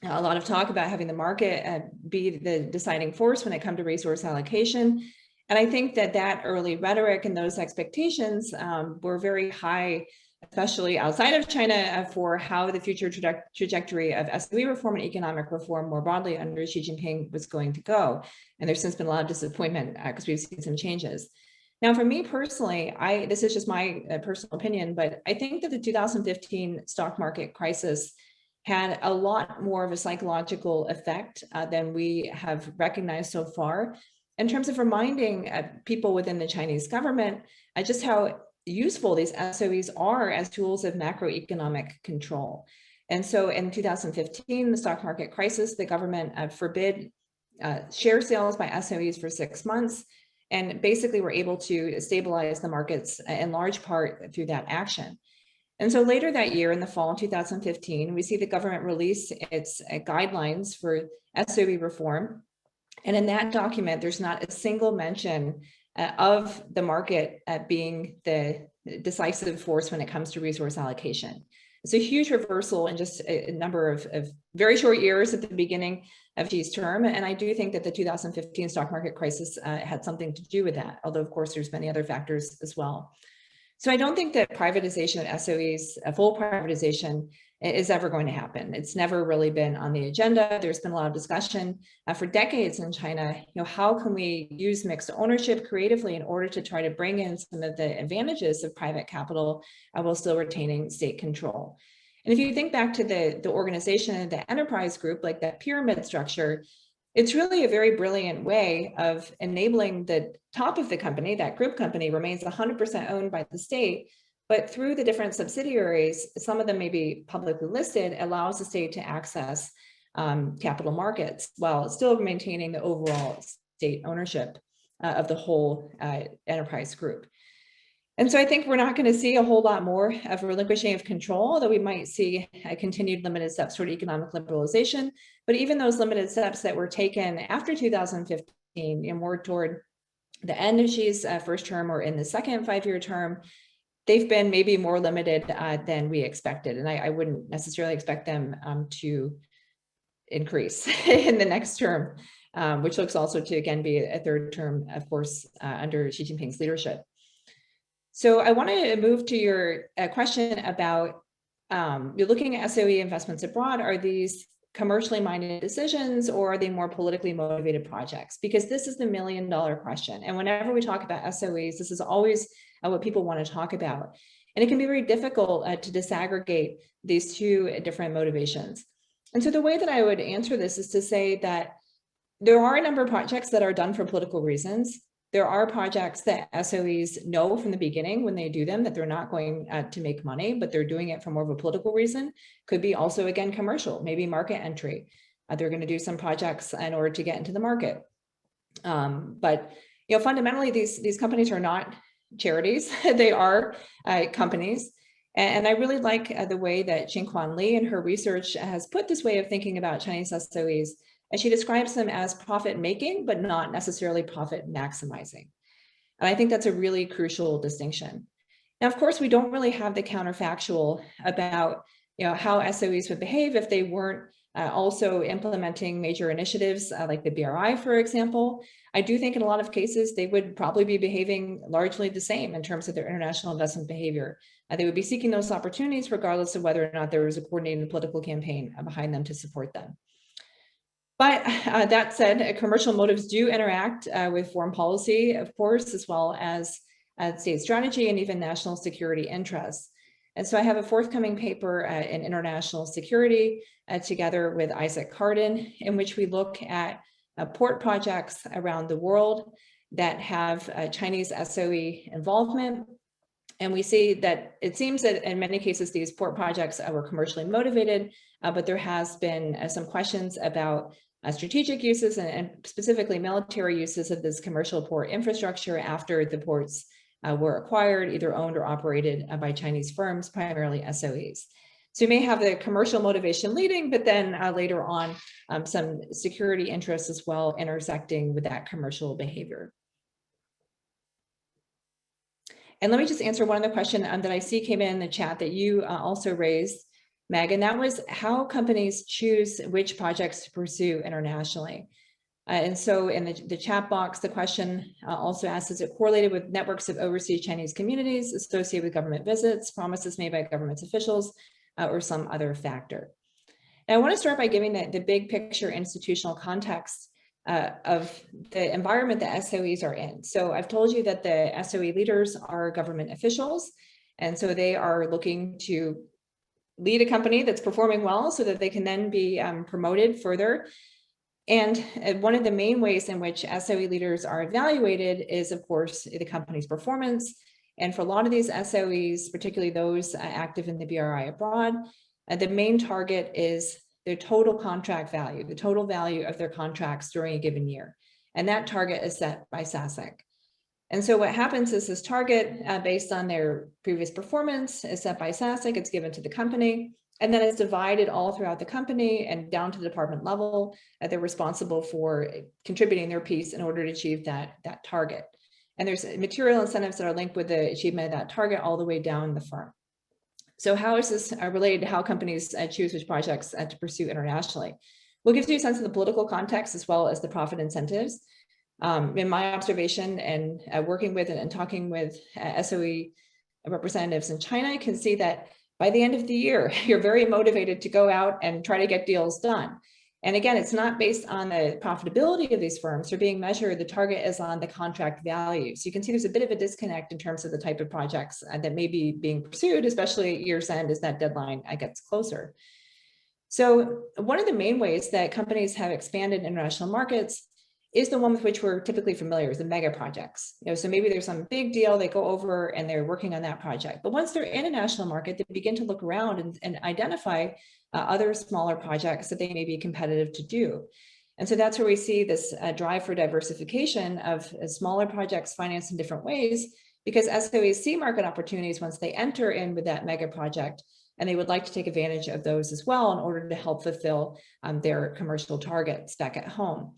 A lot of talk about having the market be the deciding force when it comes to resource allocation. And I think that early rhetoric and those expectations were very high, especially outside of China, for how the future trajectory of SOE reform and economic reform more broadly under Xi Jinping was going to go. And there's since been a lot of disappointment because we've seen some changes. Now, for me personally, this is just my personal opinion, but I think that the 2015 stock market crisis had a lot more of a psychological effect than we have recognized so far, in terms of reminding people within the Chinese government just how useful these SOEs are as tools of macroeconomic control. And so in 2015, the stock market crisis, the government forbid share sales by SOEs for 6 months, and basically were able to stabilize the markets in large part through that action. And so later that year, in the fall of 2015, we see the government release its guidelines for SOE reform. And in that document, there's not a single mention of the market being the decisive force when it comes to resource allocation. It's a huge reversal in just a number of very short years at the beginning of Xi's term. And I do think that the 2015 stock market crisis had something to do with that, although of course there's many other factors as well. So I don't think that privatization of SOEs, a full privatization, is ever going to happen. It's never really been on the agenda. There's been a lot of discussion for decades in China, how can we use mixed ownership creatively in order to try to bring in some of the advantages of private capital while still retaining state control. And if you think back to the organization, the enterprise group, like that pyramid structure, it's really a very brilliant way of enabling the top of the company, that group company, remains 100% owned by the state, but through the different subsidiaries, some of them may be publicly listed, allows the state to access capital markets while still maintaining the overall state ownership of the whole enterprise group. And so I think we're not going to see a whole lot more of relinquishing of control, though we might see continued limited steps toward economic liberalization. But even those limited steps that were taken after 2015 and more toward the end of Xi's first term or in the second 5-year term, they've been maybe more limited than we expected. And I wouldn't necessarily expect them to increase in the next term, which looks also to, again, be a third term, of course, under Xi Jinping's leadership. So I want to move to your question about you're looking at SOE investments abroad. Are these commercially minded decisions, or are they more politically motivated projects? Because this is the $1 million question. And whenever we talk about SOEs, this is always what people want to talk about. And it can be very difficult to disaggregate these two different motivations. And so the way that I would answer this is to say that there are a number of projects that are done for political reasons. There are projects that SOEs know from the beginning when they do them that they're not going to make money, but they're doing it for more of a political reason. Could be also, again, commercial, maybe market entry. They're going to do some projects in order to get into the market. But fundamentally, these companies are not charities. They are companies. And I really like the way that Xinquan Li in her research has put this way of thinking about Chinese SOEs. And she describes them as profit making, but not necessarily profit maximizing. And I think that's a really crucial distinction. Now, of course, we don't really have the counterfactual about how SOEs would behave if they weren't also implementing major initiatives like the BRI, for example. I do think in a lot of cases, they would probably be behaving largely the same in terms of their international investment behavior. They would be seeking those opportunities regardless of whether or not there was a coordinated political campaign behind them to support them. But that said, commercial motives do interact with foreign policy, of course, as well as state strategy and even national security interests. And so I have a forthcoming paper in international security together with Isaac Carden, in which we look at port projects around the world that have Chinese SOE involvement. And we see that it seems that in many cases, these port projects were commercially motivated, but there has been some questions about strategic uses and specifically military uses of this commercial port infrastructure after the ports were acquired, either owned or operated by Chinese firms, primarily SOEs. So you may have the commercial motivation leading, but then later on, some security interests as well intersecting with that commercial behavior. And let me just answer one other question that I see came in the chat that you also raised, Meg, and that was how companies choose which projects to pursue internationally. And so in the chat box, the question also asks, is it correlated with networks of overseas Chinese communities associated with government visits, promises made by government officials, or some other factor? Now, I want to start by giving the big picture institutional context of the environment that SOEs are in. So I've told you that the SOE leaders are government officials, and so they are looking to lead a company that's performing well so that they can then be promoted further. And one of the main ways in which SOE leaders are evaluated is, of course, the company's performance. And for a lot of these SOEs, particularly those active in the BRI abroad, the main target is their total contract value, the total value of their contracts during a given year. And that target is set by SASC. And so what happens is this target, based on their previous performance, is set by SASC, it's given to the company, and then it's divided all throughout the company and down to the department level. They're responsible for contributing their piece in order to achieve that target. And there's material incentives that are linked with the achievement of that target all the way down the firm. So how is this related to how companies choose which projects to pursue internationally? Well, it gives you a sense of the political context as well as the profit incentives. In my observation and working with and talking with SOE representatives in China, you can see that by the end of the year, you're very motivated to go out and try to get deals done. And again, it's not based on the profitability of these firms. They're being measured, the target is on the contract value. So you can see there's a bit of a disconnect in terms of the type of projects that may be being pursued, especially at year's end as that deadline gets closer. So one of the main ways that companies have expanded in international markets is the one with which we're typically familiar, is the mega projects. So maybe there's some big deal, they go over and they're working on that project. But once they're in a national market, they begin to look around and identify other smaller projects that they may be competitive to do. And so that's where we see this drive for diversification of smaller projects financed in different ways, because SOEs see market opportunities once they enter in with that mega project, and they would like to take advantage of those as well in order to help fulfill their commercial targets back at home.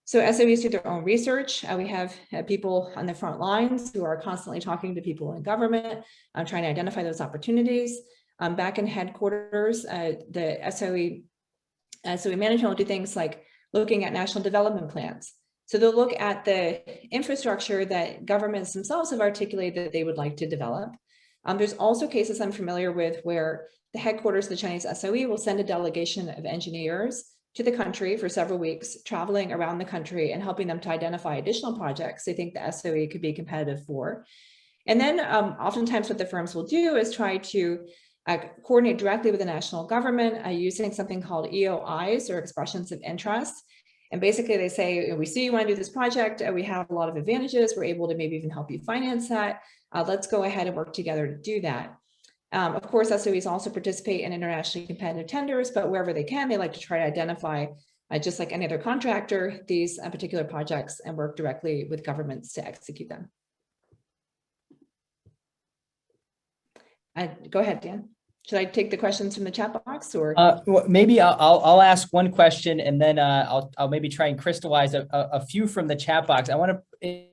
So SOEs do their own research. We have people on the front lines who are constantly talking to people in government, trying to identify those opportunities. Back in headquarters, the SOE management will do things like looking at national development plans. So they'll look at the infrastructure that governments themselves have articulated that they would like to develop. There's also cases I'm familiar with where the headquarters of the Chinese SOE will send a delegation of engineers to the country for several weeks, traveling around the country and helping them to identify additional projects they think the SOE could be competitive for. And then oftentimes what the firms will do is try to coordinate directly with the national government using something called EOIs, or expressions of interest. And basically they say, we see you want to do this project, we have a lot of advantages, we're able to maybe even help you finance that. Let's go ahead and work together to do that. Of course, SOEs also participate in internationally competitive tenders, but wherever they can, they like to try to identify, just like any other contractor, these particular projects and work directly with governments to execute them. Go ahead, Dan. Should I take the questions from the chat box, or? Well, maybe I'll ask one question, and then I'll maybe try and crystallize a few from the chat box. I want to.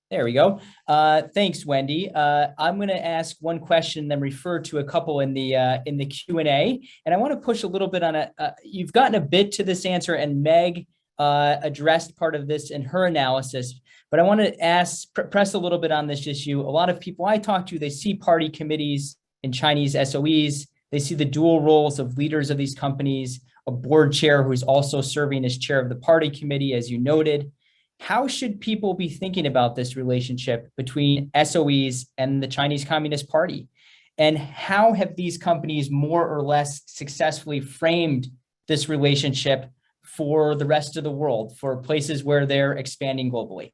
There we go. Thanks, Wendy. I'm going to ask one question, then refer to a couple in the Q&A, and I want to push a little bit on it. You've gotten a bit to this answer, and Meg addressed part of this in her analysis, but I want to press a little bit on this issue. A lot of people I talk to, they see party committees in Chinese SOEs. They see the dual roles of leaders of these companies a board chair who's also serving as chair of the party committee, as you noted. How should people be thinking about this relationship between SOEs and the Chinese Communist Party? And how have these companies more or less successfully framed this relationship for the rest of the world, for places where they're expanding globally?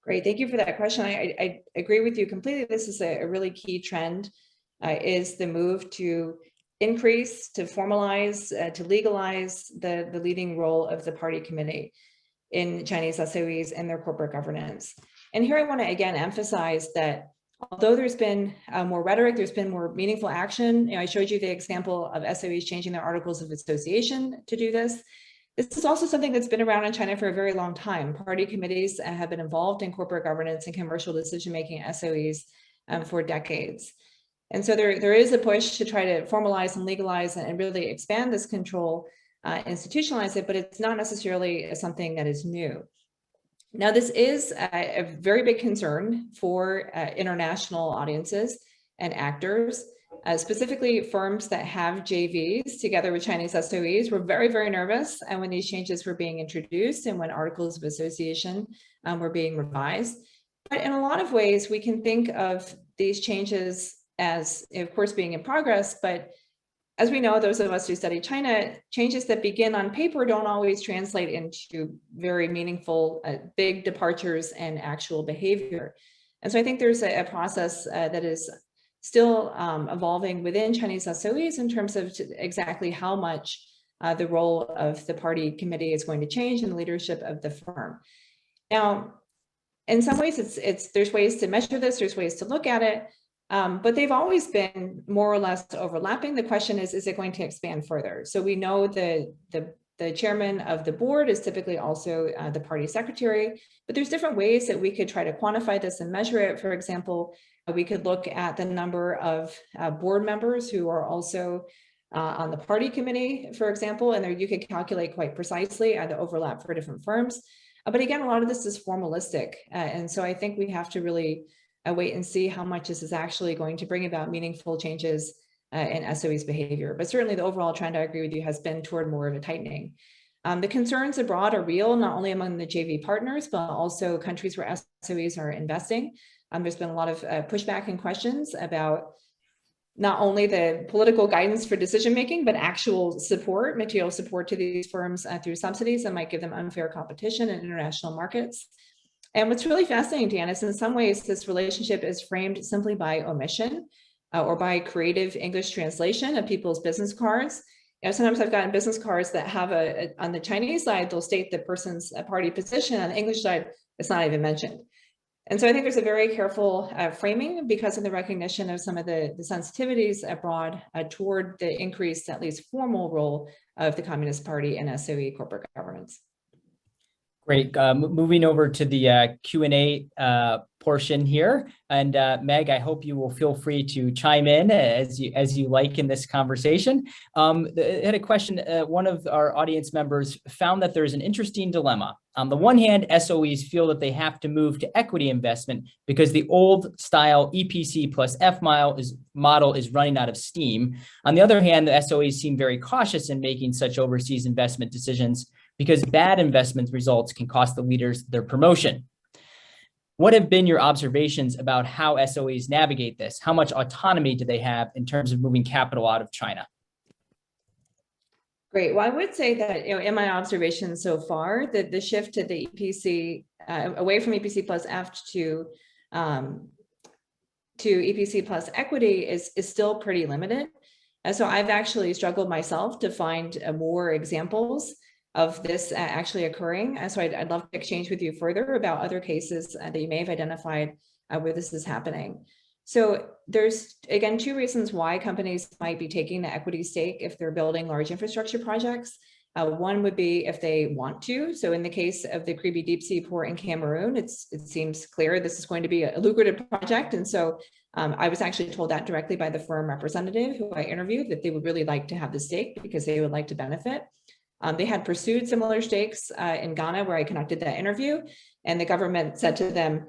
Great, thank you for that question. I agree with you completely. This is a really key trend, is the move to increase, to formalize, to legalize the leading role of the party committee in Chinese SOEs and their corporate governance. And here I want to again emphasize that although there's been more rhetoric, there's been more meaningful action. You know, I showed you the example of SOEs changing their articles of association to do this. This is also something that's been around in China for a very long time. Party committees have been involved in corporate governance and commercial decision-making SOEs for decades. And so there is a push to try to formalize and legalize and really expand this control, institutionalize it, but it's not necessarily something that is new. Now, this is a very big concern for international audiences and actors. Specifically, firms that have JVs together with Chinese SOEs were very, very nervous when these changes were being introduced and when articles of association were being revised. But in a lot of ways, we can think of these changes as, of course, being in progress. But as we know, those of us who study China, changes that begin on paper don't always translate into very meaningful, big departures and actual behavior. And so I think there's a process that is still evolving within Chinese SOEs in terms of exactly how much the role of the party committee is going to change in the leadership of the firm. Now, in some ways, there's ways to measure this, there's ways to look at it, but they've always been more or less overlapping. The question is it going to expand further? So we know the chairman of the board is typically also the party secretary, but there's different ways that we could try to quantify this and measure it. For example, we could look at the number of board members who are also on the party committee, for example, and there you could calculate quite precisely the overlap for different firms. But again, a lot of this is formalistic. And so I think we have to really wait and see how much this is actually going to bring about meaningful changes in SOE's behavior. But certainly the overall trend, I agree with you, has been toward more of a tightening. The concerns abroad are real, not only among the JV partners, but also countries where SOEs are investing. There's been a lot of pushback and questions about not only the political guidance for decision-making, but actual support, material support to these firms through subsidies that might give them unfair competition in international markets. And what's really fascinating, Dan, is in some ways, this relationship is framed simply by omission or by creative English translation of people's business cards. You know, sometimes I've gotten business cards that have on the Chinese side, they'll state the person's party position. On the English side, it's not even mentioned. And so I think there's a very careful framing because of the recognition of some of the sensitivities abroad toward the increased, at least formal role of the Communist Party in SOE corporate governance. Great. Moving over to the Q&A portion here. And Meg, I hope you will feel free to chime in as you like in this conversation. I had a question. One of our audience members found that there's an interesting dilemma. On the one hand, SOEs feel that they have to move to equity investment because the old style EPC plus F model is running out of steam. On the other hand, the SOEs seem very cautious in making such overseas investment decisions because bad investment results can cost the leaders their promotion. What have been your observations about how SOEs navigate this? How much autonomy do they have in terms of moving capital out of China? Great. Well, I would say that, you know, in my observations so far, that the shift to the EPC, away from EPC plus F to EPC plus equity is still pretty limited. So I've actually struggled myself to find more examples of this actually occurring. So I'd love to exchange with you further about other cases that you may have identified where this is happening. So there's, again, two reasons why companies might be taking the equity stake if they're building large infrastructure projects. One would be if they want to. So in the case of the Kribi deep sea port in Cameroon, it seems clear this is going to be a lucrative project. And so I was actually told that directly by the firm representative who I interviewed, that they would really like to have the stake because they would like to benefit. They had pursued similar stakes in Ghana, where I conducted that interview, and the government said to them,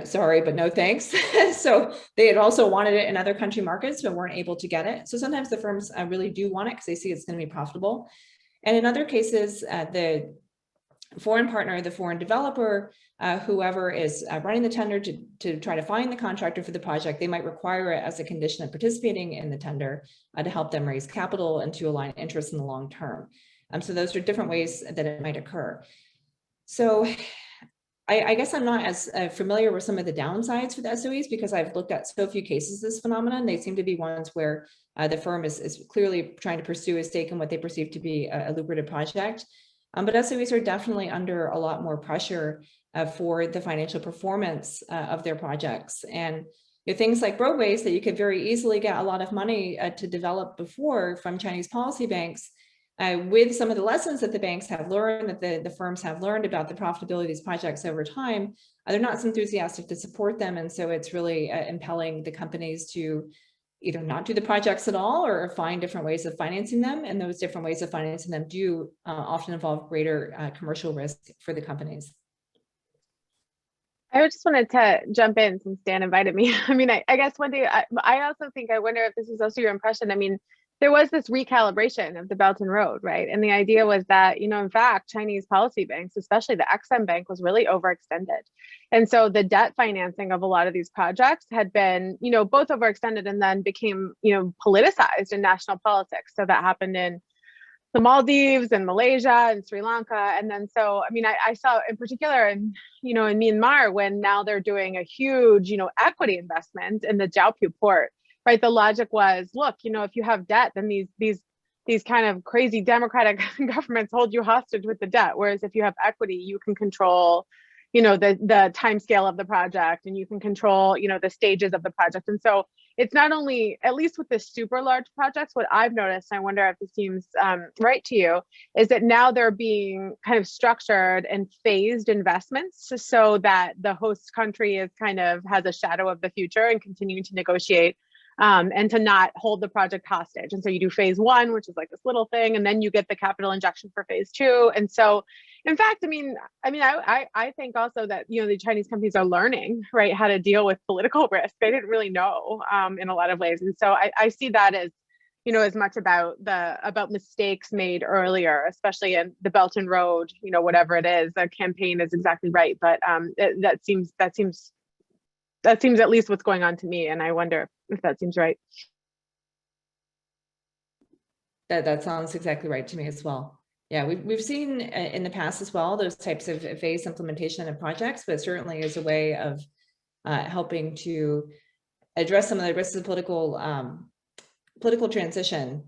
sorry, but no thanks. So they had also wanted it in other country markets, but weren't able to get it. So sometimes the firms really do want it because they see it's going to be profitable. And in other cases, the foreign partner, the foreign developer, whoever is running the tender to try to find the contractor for the project, they might require it as a condition of participating in the tender to help them raise capital and to align interests in the long term. So those are different ways that it might occur. So I guess I'm not as familiar with some of the downsides for the SOEs because I've looked at so few cases of this phenomenon. They seem to be ones where the firm is clearly trying to pursue a stake in what they perceive to be a lucrative project. But SOEs are definitely under a lot more pressure for the financial performance of their projects. And things like roadways that you could very easily get a lot of money to develop before from Chinese policy banks, with some of the lessons that the banks have learned, that the firms have learned about the profitability of these projects over time, they're not as enthusiastic to support them. And so it's really impelling the companies to either not do the projects at all or find different ways of financing them. And those different ways of financing them do often involve greater commercial risk for the companies. I just wanted to jump in since Dan invited me. I mean, I guess Wendy, I also think, I wonder if this is also your impression. I mean, there was this recalibration of the Belt and Road, right? And the idea was that, in fact, Chinese policy banks, especially the Exim Bank, was really overextended. And so the debt financing of a lot of these projects had been, both overextended and then became, politicized in national politics. So that happened in the Maldives and Malaysia and Sri Lanka. And then, so, I mean, I saw in particular in Myanmar, when now they're doing a huge, equity investment in the Jiaopyu port. Right. The logic was, look, if you have debt, then these kind of crazy democratic governments hold you hostage with the debt. Whereas if you have equity, you can control, the time scale of the project, and you can control, the stages of the project. And so it's not only, at least with the super large projects, what I've noticed, I wonder if this seems right to you, is that now they're being kind of structured and phased investments so that the host country is kind of has a shadow of the future and continuing to negotiate and to not hold the project hostage. And so you do phase one, which is like this little thing, and then you get the capital injection for phase two. And so, in fact, I think also that, the Chinese companies are learning, right, how to deal with political risk. They didn't really know in a lot of ways. And so I see that as, as much about mistakes made earlier, especially in the Belt and Road, whatever it is, the campaign is exactly right. But that seems at least what's going on to me. And I wonder if that seems right. That sounds exactly right to me as well. Yeah, we've seen in the past as well, those types of phased implementation of projects, but certainly is a way of helping to address some of the risks of political transition.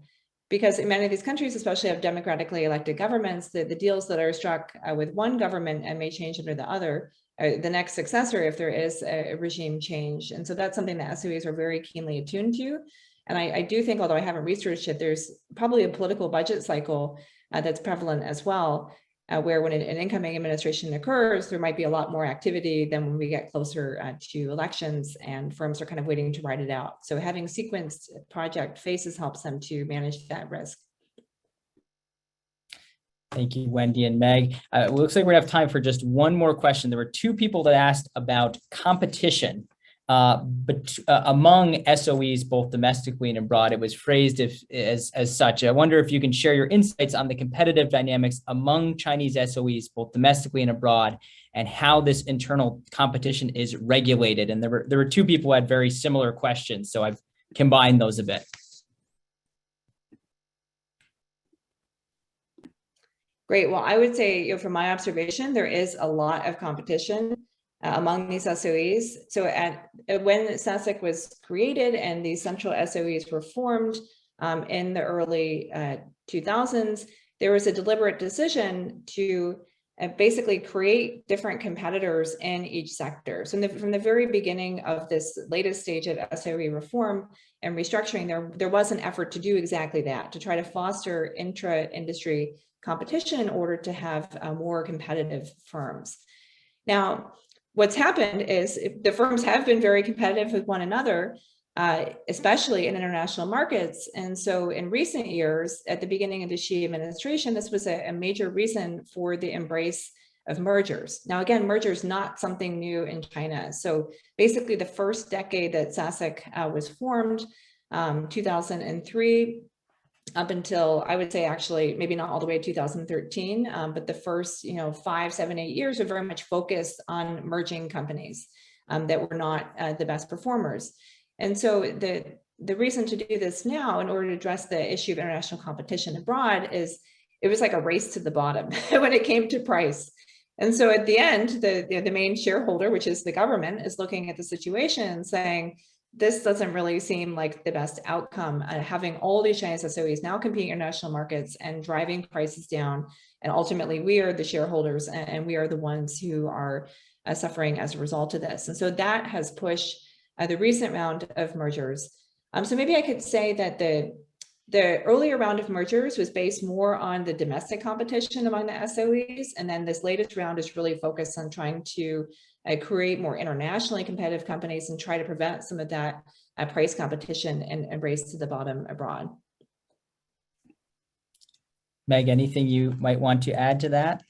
Because in many of these countries, especially have democratically elected governments, the deals that are struck with one government and may change under the other, the next successor, if there is a regime change. And so that's something that SOEs are very keenly attuned to. And I do think, although I haven't researched it, there's probably a political budget cycle that's prevalent as well, where when an incoming administration occurs, there might be a lot more activity than when we get closer to elections and firms are kind of waiting to ride it out. So having sequenced project phases helps them to manage that risk. Thank you, Wendy and Meg. It looks like we have time for just one more question. There were two people that asked about competition. But among SOEs, both domestically and abroad, it was phrased as such. I wonder if you can share your insights on the competitive dynamics among Chinese SOEs, both domestically and abroad, and how this internal competition is regulated. And there were two people who had very similar questions, so I've combined those a bit. Great. Well, I would say, from my observation, there is a lot of competition among these SOEs. So when SASIC was created and these central SOEs were formed in the early 2000s, there was a deliberate decision to basically create different competitors in each sector. So from the very beginning of this latest stage of SOE reform and restructuring, there was an effort to do exactly that, to try to foster intra-industry competition in order to have more competitive firms. Now, what's happened is the firms have been very competitive with one another, especially in international markets. And so in recent years, at the beginning of the Xi administration, this was a major reason for the embrace mergers. Now, again, mergers not something new in China. So basically the first decade that SASAC was formed, 2003, up until, I would say, actually, maybe not all the way to 2013, but the first, 5, 7, 8 years are very much focused on merging companies that were not the best performers. And so the reason to do this now, in order to address the issue of international competition abroad, is it was like a race to the bottom when it came to price. And so at the end, the main shareholder, which is the government, is looking at the situation and saying, this doesn't really seem like the best outcome, having all these Chinese SOEs now competing in international markets and driving prices down. And ultimately, we are the shareholders and we are the ones who are suffering as a result of this. And so that has pushed the recent round of mergers. So maybe I could say that the earlier round of mergers was based more on the domestic competition among the SOEs. And then this latest round is really focused on trying to create more internationally competitive companies and try to prevent some of that price competition and race to the bottom abroad. Meg, anything you might want to add to that?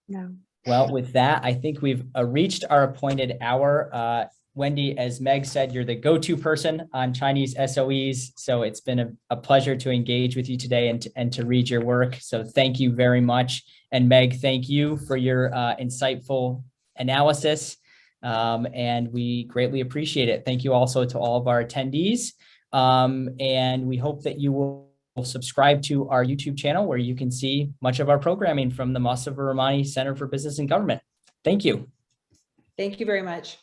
No. Well, with that, I think we've reached our appointed hour. Wendy, as Meg said, you're the go-to person on Chinese SOEs. So it's been a pleasure to engage with you today and to read your work. So thank you very much. And Meg, thank you for your insightful analysis. And we greatly appreciate it. Thank you also to all of our attendees. And we hope that you will subscribe to our YouTube channel, where you can see much of our programming from the Mossover Rahmani Center for Business and Government. Thank you. Thank you very much.